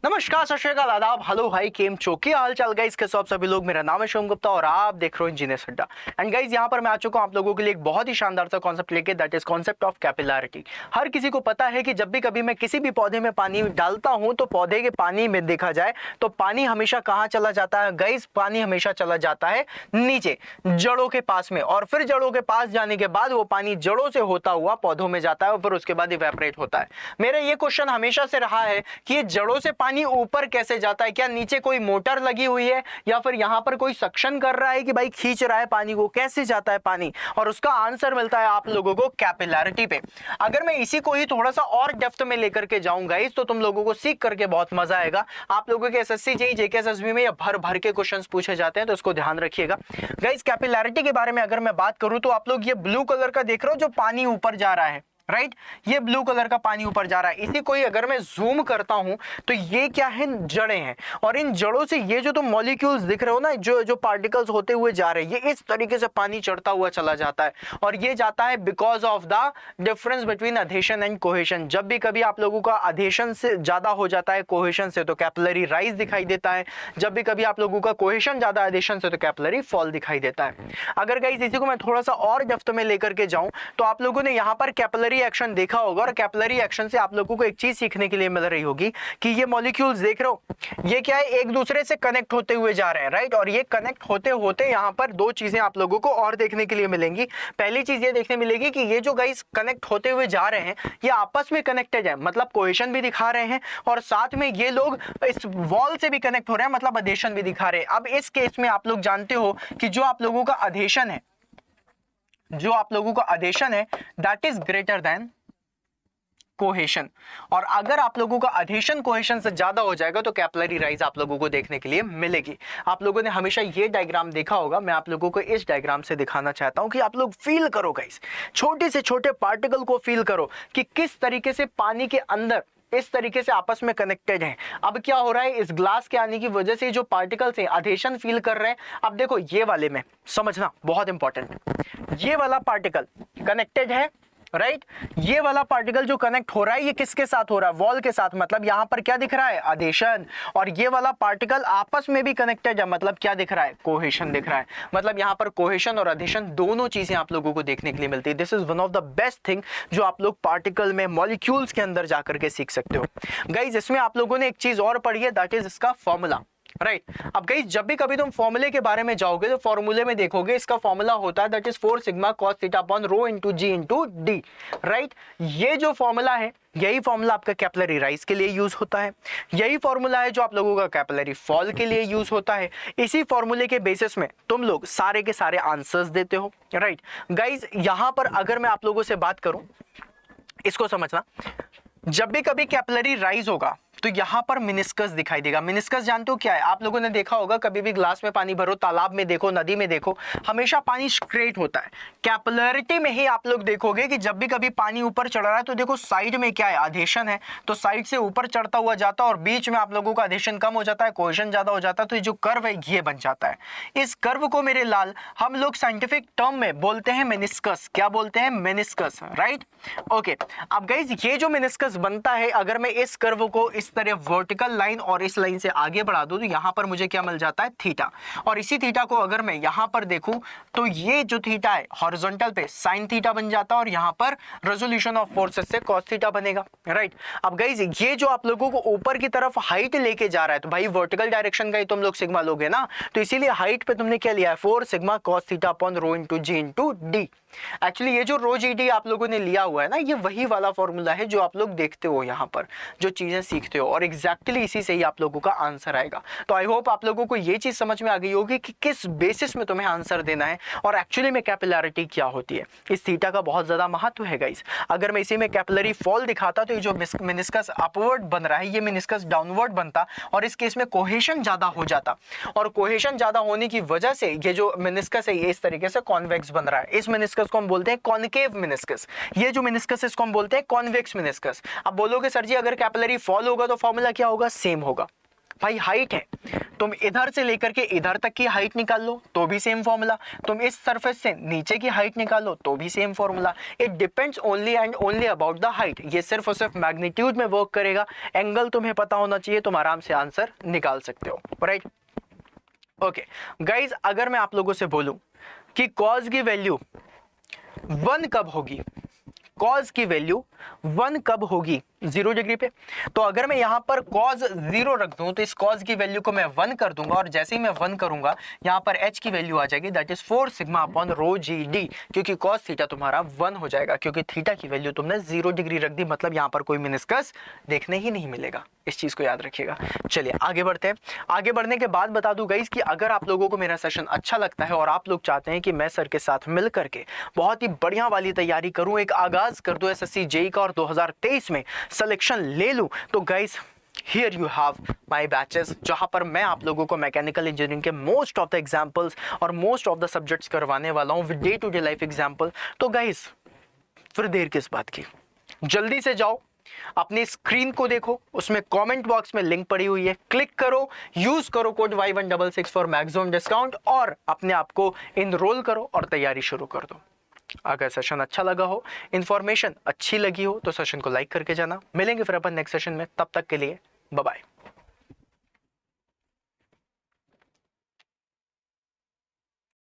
नमस्कार, सत श्री अकाल, आदाब, हेलो भाई, केम चौकी हाल चाल गाइस, कैसे आप सभी लोग। मेरा नाम है शिवम गुप्ता और आप देख रहे हो इंजीनियर अड्डा। एंड गाइस, यहाँ पर मैं आ चुका हूँ आप लोगों के लिए एक बहुत ही शानदार सा कॉन्सेप्ट लेके, that is concept of capillarity. हर किसी को पता है कि जब भी कभी मैं किसी भी पौधे में पानी डालता हूँ तो पौधे के पानी में देखा जाए तो पानी हमेशा कहाँ चला जाता है गाइस? पानी हमेशा चला जाता है नीचे, जड़ों के पास में, और फिर जड़ों के पास जाने के बाद वो पानी जड़ों से होता हुआ पौधों में जाता है और फिर उसके बाद इवेपोरेट होता है। मेरा ये क्वेश्चन हमेशा से रहा है कि ये जड़ों से पानी ऊपर कैसे जाता है? क्या नीचे कोई मोटर लगी हुई है या फिर यहां पर कोई सक्शन कर रहा है कि भाई खींच रहा है पानी को? कैसे जाता है पानी? और उसका आंसर मिलता है आप लोगों को कैपिलैरिटी पे। अगर मैं इसी को ही थोड़ा सा और डेप्थ में लेकर के जाऊंगा इस, तो तुम लोगों को सीख करके बहुत मजा आएगा। आप लोगों के एसएससी जेईई जेकेएसएसबी में ये भर भर के क्वेश्चंस पूछे जाते हैं, तो इसको ध्यान रखिएगा गाइस। कैपिलैरिटी के बारे में अगर मैं बात करूं तो आप लोग ये ब्लू कलर का देख रहे हो जो पानी ऊपर जा रहा है, राइट? ये ब्लू कलर का पानी ऊपर जा रहा है। इसी को ही अगर मैं जूम करता हूं तो ये क्या है? जड़ें हैं। और इन जड़ों से ये जो तुम मॉलिक्यूल्स दिख रहे हो ना, जो पार्टिकल्स होते हुए जा रहे हैं, ये इस तरीके से पानी चढ़ता हुआ चला जाता है। और ये जाता है because of the difference between adhesion and cohesion. जब भी कभी आप लोगों का अधेशन से ज्यादा हो जाता है कोहेशन से, तो कैपिलरी राइज दिखाई देता है। जब भी कभी आप लोगों का कोहेशन ज्यादा अधेशन से, तो कैपिलरी फॉल दिखाई देता है। अगर गाइस इसी को मैं थोड़ा सा और डेप्थ में लेकर के जाऊं तो आप लोगों ने यहाँ पर कैपिलरी एक्शन देखा होगा, और कैपिलरी एक्शन से आप लोगों को एक चीज सीखने के लिए मिल रही होगी कि ये मॉलिक्यूल्स देख रहे हो, ये क्या है? एक दूसरे से कनेक्ट होते हुए जा रहे हैं, राइट? और ये कनेक्ट होते होते यहाँ पर दो चीजें आप लोगों को और देखने के लिए मिलेंगी। पहली चीज ये देखने मिलेगी कि ये जो गाइस कनेक्ट होते हुए जा रहे हैं, ये आपस में कनेक्टेड है, मतलब कोहेशन भी दिखा रहे हैं, और साथ में ये लोग इस वॉल से भी कनेक्ट हो रहे हैं, मतलब अधेशन भी दिखा रहे हैं। अब इस केस में आप लोग जानते हो कि जो आप लोगों का अधेशन है, that is greater than cohesion. और अगर आप लोगों का अधेशन कोहेशन से ज्यादा हो जाएगा तो कैपिलरी राइज आप लोगों को देखने के लिए मिलेगी। आप लोगों ने हमेशा ये डायग्राम देखा होगा, मैं आप लोगों को इस डायग्राम से दिखाना चाहता हूं कि आप लोग फील करो गाइस, छोटे से छोटे पार्टिकल को फील करो कि किस तरीके से पानी के अंदर इस तरीके से आपस में कनेक्टेड हैं। अब क्या हो रहा है? इस ग्लास के आने की वजह से जो पार्टिकल्स हैं अधेशन फील कर रहे हैं। अब देखो ये वाले में समझना बहुत इंपॉर्टेंट, ये वाला पार्टिकल कनेक्टेड है, राइट? ये वाला पार्टिकल जो कनेक्ट हो रहा है, ये किसके साथ हो रहा है? वॉल के साथ। मतलब यहां पर क्या दिख रहा है? अधेशन। और ये वाला पार्टिकल आपस में भी कनेक्टेड है, मतलब क्या दिख रहा है? कोहेशन दिख रहा है। मतलब यहां पर कोहेशन और अधेशन दोनों चीजें आप लोगों को देखने के लिए मिलती है। This is one of the best thing जो आप लोग पार्टिकल में, मॉलिक्यूल्स के अंदर जाकर के सीख सकते हो गाइज। इसमें आप लोगों ने एक चीज और पढ़ी है, दैट इज इसका फॉर्मूला, राइट? अब गाइस जब भी कभी तुम फॉर्मूले के बारे में जाओगे तो फॉर्मूले में देखोगे इसका फॉर्मूला होता है that is 4 sigma cos theta upon rho into g into d, right? ये जो फॉर्मूला है, यही फॉर्मूला आपका कैपिलरी राइज के लिए यूज होता है। यही फॉर्मूला है जो आप लोगों का कैपिलरी फॉल के लिए यूज होता है। इसी फॉर्मूले के बेसिस में तुम लोग सारे के सारे आंसर्स देते हो, राइट? गाइस यहां पर अगर मैं आप लोगों से बात करूं, इसको समझना, जब भी कभी कैपिलरी राइज होगा तो यहां पर मिनिस्कस दिखाई देगा। मिनिस्कस जानते हो क्या है? आप लोगों ने देखा होगा, कभी भी ग्लास में पानी भरो, तालाब में देखो, नदी में देखो, हमेशा पानी स्ट्रेट होता है। कैपिलरिटी में ही आप लोग देखोगे कि जब भी कभी पानी ऊपर चढ़ रहा है तो देखो साइड में क्या है? अधेशन है, तो साइड से ऊपर चढ़ता हुआ जाता है और बीच में आप लोगों का अधेशन कम हो जाता है, कोहेशन ज्यादा हो जाता है, तो ये जो कर्व है ये बन जाता है। इस कर्व को मेरे लाल हम लोग साइंटिफिक टर्म में बोलते हैं मेनिस्कस। क्या बोलते हैं? Meniscus, right? ओके। अब गाइज ये जो मेनिस्कस बनता है, अगर मैं इस कर्व को इस तरह वर्टिकल लाइन और इस लाइन से आगे बढ़ा दूं तो यहां पर मुझे क्या मिल जाता है? थीटा। और इसी थीटा को अगर मैं यहां पर देखूं तो ये जो थीटा है हॉरिजॉन्टल पे साइन थीटा बन जाता है, और यहां पर रेजोल्यूशन ऑफ फोर्सेस से कॉस थीटा बनेगा, राइट? अब गाइज ये जो आप लोगों को ऊपर की तरफ हाइट लेके जा रहा है, तो भाई वर्टिकल डायरेक्शन का ही तुम लोग सिग्मा लोगे ना, तो इसीलिए हाइट पे तुमने क्या लिया है? 4 sigma cos theta upon rho into g into d. Actually ये जो रो जी डी आप लोगों ने लिया हुआ है ना, ये वही वाला फॉर्मूला है जो आप लोग देखते हो यहाँ पर, जो चीजें सीखते हो, और एग्जैक्टली इसी से ही आप लोगों का आंसर आएगा। तो आई होप आप लोगों को ये चीज समझ में आ गई होगी कि किस बेसिस में तुम्हें आंसर देना है और एक्चुअली में कैपिलैरिटी क्या होती है। इस थीटा का बहुत ज्यादा महत्व है गाइस। अगर मैं इसी में कैपिलरी फॉल दिखाता तो ये जो मेनिस्कस अपवर्ड बन रहा है, ये मेनिस्कस डाउनवर्ड बनता, और इस केस में कोहेशन ज्यादा हो जाता, और कोहेशन ज्यादा होने की वजह से ये जो मेनिस्कस है ये इस तरीके से कॉन्वेक्स बन रहा है। इस मेनिस्कस को हम बोलते हैं कॉनकेव मेनिस्कस। ये जो मेनिस्कस है इसको हम बोलते हैं कॉन्वेक्स मेनिस्कस। अब बोलोगे सर जी अगर कैपिलरी फॉल होगा तो फॉर्मूला क्या होगा? सेम होगा। भाई हाइट है, तुम इधर से लेकर के इधर तक की हाइट निकाल लो तो भी सेम फॉर्मूला, तुम इस सरफेस से नीचे की हाइट निकालो तो भी same formula. It depends only and only about the height. ये सिर्फ और सिर्फ मैग्नीट्यूड में वर्क करेगा, एंगल तुम्हें पता होना चाहिए, तुम आराम से आंसर निकाल सकते हो, राइट। ओके गाइज, अगर मैं आप लोगों से बोलूं कि कॉज की वैल्यू 1 कब होगी, कॉज की वैल्यू 1 कब होगी 0 डिग्री पे, तो अगर मैं यहां पर कॉज 0 रख दूं तो इस कॉज की वैल्यू को मैं 1 कर दूंगा, और जैसे ही मैं 1 करूंगा यहां पर h की वैल्यू आ जाएगी, that is 4 sigma upon rho G D, क्योंकि कॉस थीटा तुम्हारा 1 हो जाएगा, क्योंकि थीटा की वैल्यू तुमने 0 डिग्री रख दी, मतलब यहां पर कोई मेनिस्कस देखने ही नहीं मिलेगा। इस चीज को याद रखिएगा। चलिए आगे बढ़ते हैं। आगे बढ़ने के बाद बता दूं गाइस कि अगर आप लोगों को मेरा सेशन अच्छा लगता है और आप लोग चाहते हैं कि मैं सर के साथ मिल करके बहुत ही बढ़िया वाली तैयारी करूं, एक आगाज कर दूं एसएससी जेईई का और 2023 में सिलेक्शन ले लूं, तो guys here you have my batches, जहां पर मैं आप लोगों को मैकेनिकल इंजीनियरिंग के मोस्ट ऑफ द एग्जांपल्स और मोस्ट ऑफ द सब्जेक्ट्स करवाने वाला हूं with day to day life example. तो गाइस फिर देर किस बात की, जल्दी से जाओ अपनी स्क्रीन को देखो, उसमें कमेंट बॉक्स में लिंक पड़ी हुई है, क्लिक करो, यूज करो code Y166 for maximum discount और अपने आप को इनरोल करो और तैयारी शुरू कर दो। अगर सेशन अच्छा लगा हो, इंफॉर्मेशन अच्छी लगी हो तो सेशन को लाइक करके जाना। मिलेंगे फिर अपन नेक्स्ट सेशन में, तब तक के लिए बाय बाय।